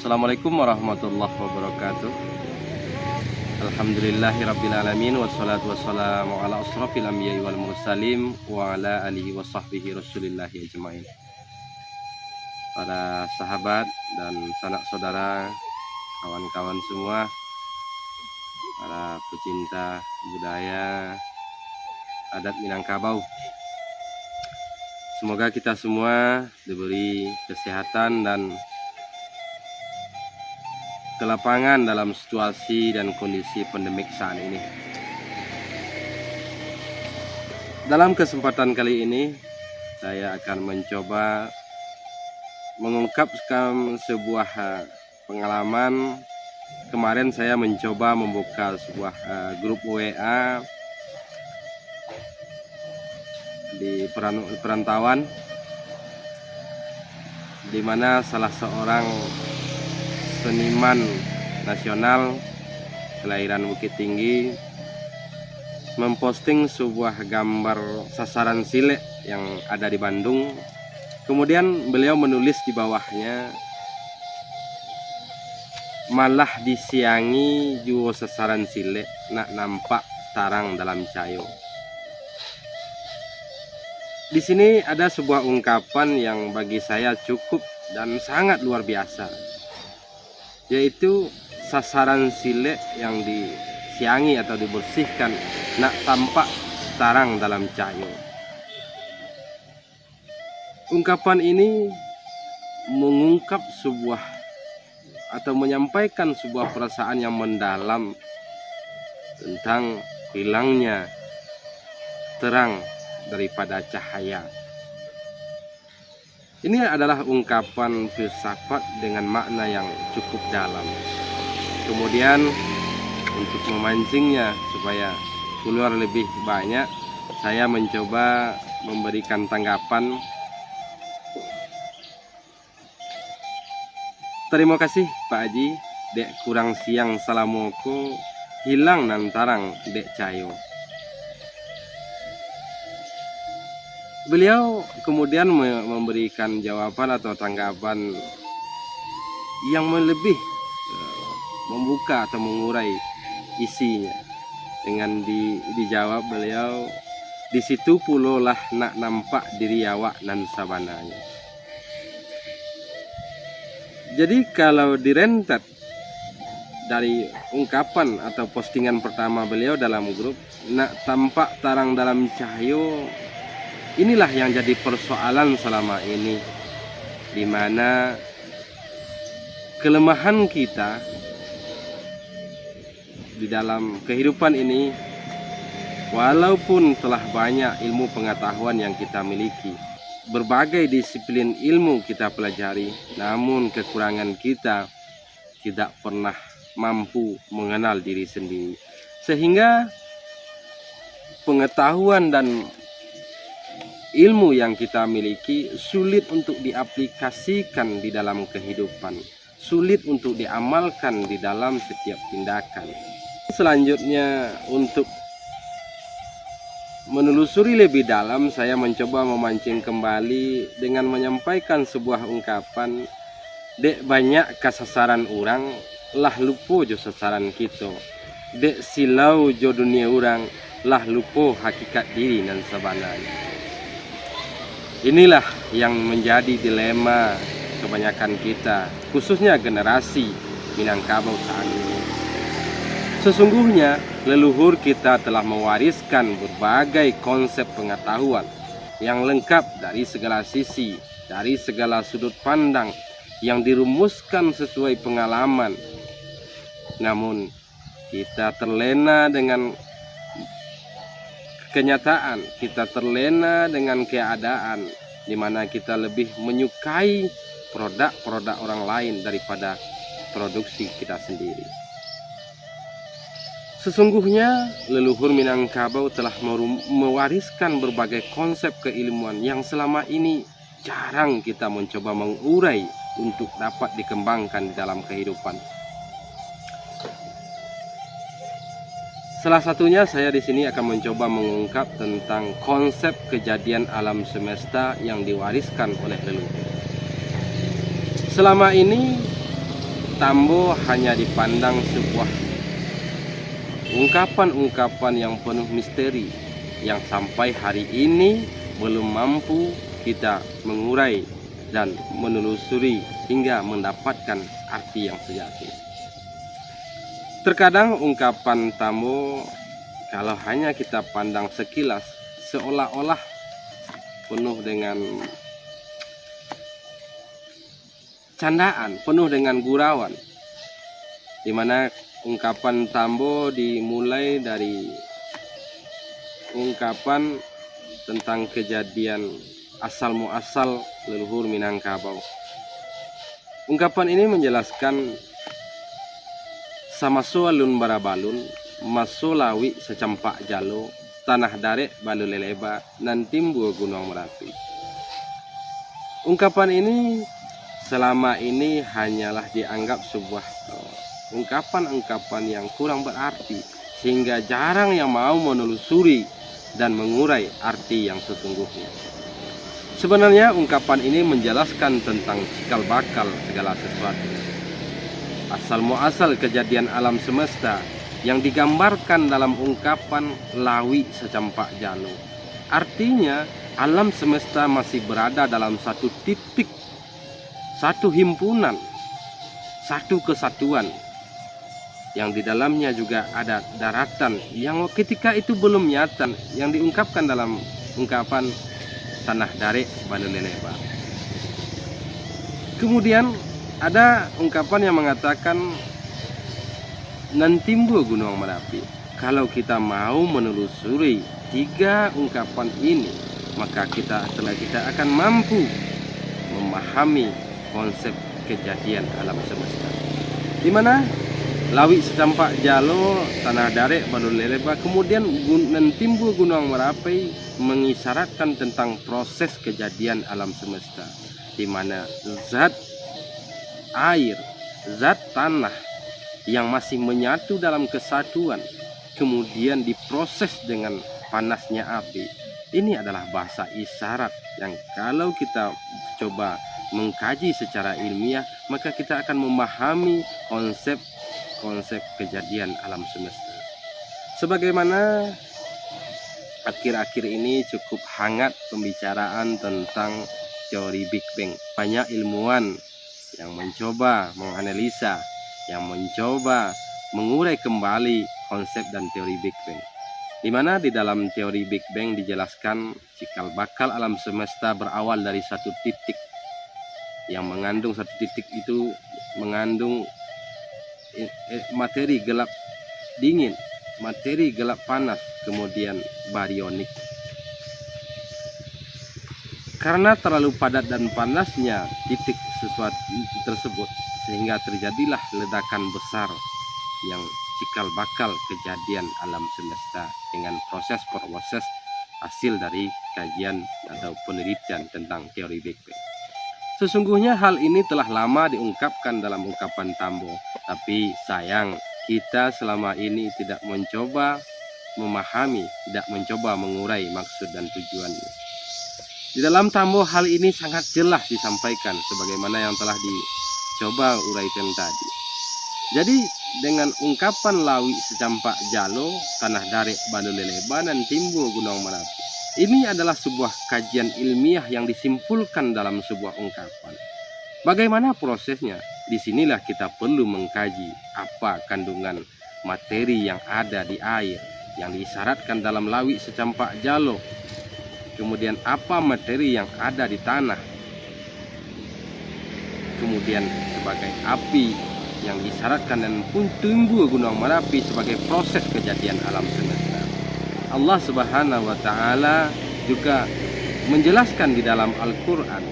Assalamualaikum warahmatullahi wabarakatuh. Alhamdulillahirrabbilalamin. Wassalatu wassalamu ala asrafil anbiya'i wal mursalim wa ala alihi wa sahbihi rasulillahi ajma'in. Para sahabat dan sanak saudara, kawan-kawan semua, para pecinta budaya adat Minangkabau, semoga kita semua diberi kesehatan dan kelapangan dalam situasi dan kondisi pandemik saat ini. Dalam kesempatan kali ini, saya akan mencoba mengungkapkan sebuah pengalaman. Kemarin saya mencoba membuka sebuah grup WA di perantauan, di mana salah seorang seniman nasional kelahiran Bukit Tinggi memposting sebuah gambar sasaran silek yang ada di Bandung. Kemudian beliau menulis di bawahnya, malah disiangi juo sasaran silek nak nampak tarang dalam cayo. Di sini ada sebuah ungkapan yang bagi saya cukup dan sangat luar biasa, yaitu sasaran silek yang disiangi atau dibersihkan nak tampak tarang dalam cayo. Ungkapan ini mengungkap sebuah atau menyampaikan sebuah perasaan yang mendalam tentang hilangnya terang daripada cahaya. Ini adalah ungkapan filsafat dengan makna yang cukup dalam. Kemudian untuk memancingnya supaya keluar lebih banyak, saya mencoba memberikan tanggapan. Terima kasih Pak Haji, dek kurang siang salamoko, hilang nantarang dek cayo. Beliau kemudian memberikan jawaban atau tanggapan yang lebih membuka atau mengurai isinya. Dengan dijawab beliau, di situ pulo lah nak nampak diri awak nan sabananya. Jadi kalau direntet dari ungkapan atau postingan pertama beliau dalam grup, nak tampak tarang dalam cahyo, inilah yang jadi persoalan selama ini, di mana kelemahan kita di dalam kehidupan ini, walaupun telah banyak ilmu pengetahuan yang kita miliki, berbagai disiplin ilmu kita pelajari, namun kekurangan kita tidak pernah mampu mengenal diri sendiri, sehingga pengetahuan dan ilmu yang kita miliki sulit untuk diaplikasikan di dalam kehidupan, sulit untuk diamalkan di dalam setiap tindakan. Selanjutnya, untuk menelusuri lebih dalam, saya mencoba memancing kembali dengan menyampaikan sebuah ungkapan, dek banyak kasasaran orang, lah lupo jo sasaran kita. Dek silau jo dunia orang, lah lupo hakikat diri dan sebenarnya. Inilah yang menjadi dilema kebanyakan kita, khususnya generasi Minangkabau saat ini. Sesungguhnya leluhur kita telah mewariskan berbagai konsep pengetahuan yang lengkap dari segala sisi, dari segala sudut pandang, yang dirumuskan sesuai pengalaman. Namun kita terlena dengan kenyataan, kita terlena dengan keadaan di mana kita lebih menyukai produk-produk orang lain daripada produksi kita sendiri. Sesungguhnya leluhur Minangkabau telah mewariskan berbagai konsep keilmuan yang selama ini jarang kita mencoba mengurai untuk dapat dikembangkan di dalam kehidupan. Salah satunya saya di sini akan mencoba mengungkap tentang konsep kejadian alam semesta yang diwariskan oleh leluhur. Selama ini Tambo hanya dipandang sebuah ungkapan-ungkapan yang penuh misteri yang sampai hari ini belum mampu kita mengurai dan menelusuri hingga mendapatkan arti yang sejati. Terkadang ungkapan Tambo kalau hanya kita pandang sekilas seolah-olah penuh dengan candaan, penuh dengan gurauan, di mana ungkapan Tambo dimulai dari ungkapan tentang kejadian asal muasal leluhur Minangkabau. Ungkapan ini menjelaskan sama soalun barabalun, masolawi secampak jalo, tanah darek balu leleba, nan timbu gunung Merapi. Ungkapan ini selama ini hanyalah dianggap sebuah ungkapan-ungkapan yang kurang berarti, sehingga jarang yang mau menelusuri dan mengurai arti yang sesungguhnya. Sebenarnya ungkapan ini menjelaskan tentang cikal bakal segala sesuatu, asal muasal kejadian alam semesta yang digambarkan dalam ungkapan lawi secampak jalo. Artinya alam semesta masih berada dalam satu titik, satu himpunan, satu kesatuan, yang di dalamnya juga ada daratan yang ketika itu belum nyata, yang diungkapkan dalam ungkapan tanah darek balu leleba. Kemudian ada ungkapan yang mengatakan nan timbu gunung Merapi. Kalau kita mau menelusuri tiga ungkapan ini, maka kita akan mampu memahami konsep kejadian alam semesta, di mana lawi secampak jalo, tanah darek balu leleba, kemudian nan timbu gunung Merapi mengisyaratkan tentang proses kejadian alam semesta, di mana zat air, zat tanah yang masih menyatu dalam kesatuan kemudian diproses dengan panasnya api. Ini adalah bahasa isyarat yang kalau kita coba mengkaji secara ilmiah, maka kita akan memahami konsep kejadian alam semesta. Sebagaimana akhir-akhir ini cukup hangat pembicaraan tentang teori Big Bang. Banyak ilmuwan yang mencoba menganalisa, yang mencoba mengurai kembali konsep dan teori Big Bang, di mana di dalam teori Big Bang dijelaskan cikal bakal alam semesta berawal dari satu titik, yang mengandung satu titik itu mengandung materi gelap dingin, materi gelap panas, kemudian barionik. Karena terlalu padat dan panasnya titik sesuatu tersebut, sehingga terjadilah ledakan besar yang cikal bakal kejadian alam semesta dengan proses hasil dari kajian atau penelitian tentang teori Big Bang. Sesungguhnya hal ini telah lama diungkapkan dalam ungkapan Tambo, tapi sayang kita selama ini tidak mencoba memahami, tidak mencoba mengurai maksud dan tujuannya. Di dalam Tambo hal ini sangat jelas disampaikan sebagaimana yang telah dicoba uraikan tadi. Jadi dengan ungkapan lawi secampak jalo, tanah darek balu leleba, dan timbu gunung Merapi, ini adalah sebuah kajian ilmiah yang disimpulkan dalam sebuah ungkapan. Bagaimana prosesnya? Disinilah kita perlu mengkaji apa kandungan materi yang ada di air yang disyaratkan dalam lawi secampak jalo. Kemudian apa materi yang ada di tanah, kemudian sebagai api yang disyaratkan dan pun tumbuh gunung Merapi sebagai proses kejadian alam semesta. Allah Subhanahu wa Ta'ala juga menjelaskan di dalam Al-Quran,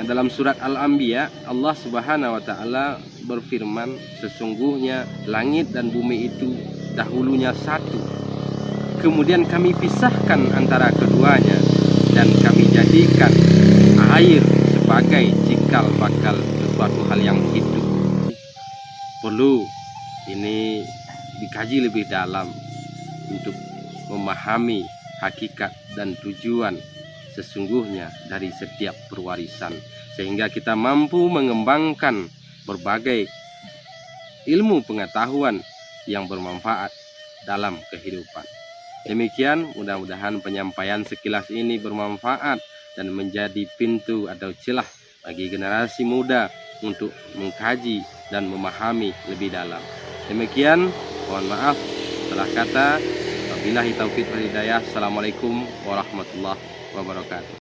dalam surat Al-Anbiya, Allah Subhanahu wa Ta'ala berfirman, sesungguhnya langit dan bumi itu dahulunya satu, kemudian kami pisahkan antara keduanya, dan kami jadikan air sebagai cikal bakal sesuatu hal yang hidup. Perlu ini dikaji lebih dalam untuk memahami hakikat dan tujuan sesungguhnya dari setiap perwarisan, sehingga kita mampu mengembangkan berbagai ilmu pengetahuan yang bermanfaat dalam kehidupan. Demikian, mudah-mudahan penyampaian sekilas ini bermanfaat dan menjadi pintu atau celah bagi generasi muda untuk mengkaji dan memahami lebih dalam. Demikian, mohon maaf salah kata. Wabillahi taufiq wal hidayah. Assalamualaikum warahmatullahi wabarakatuh.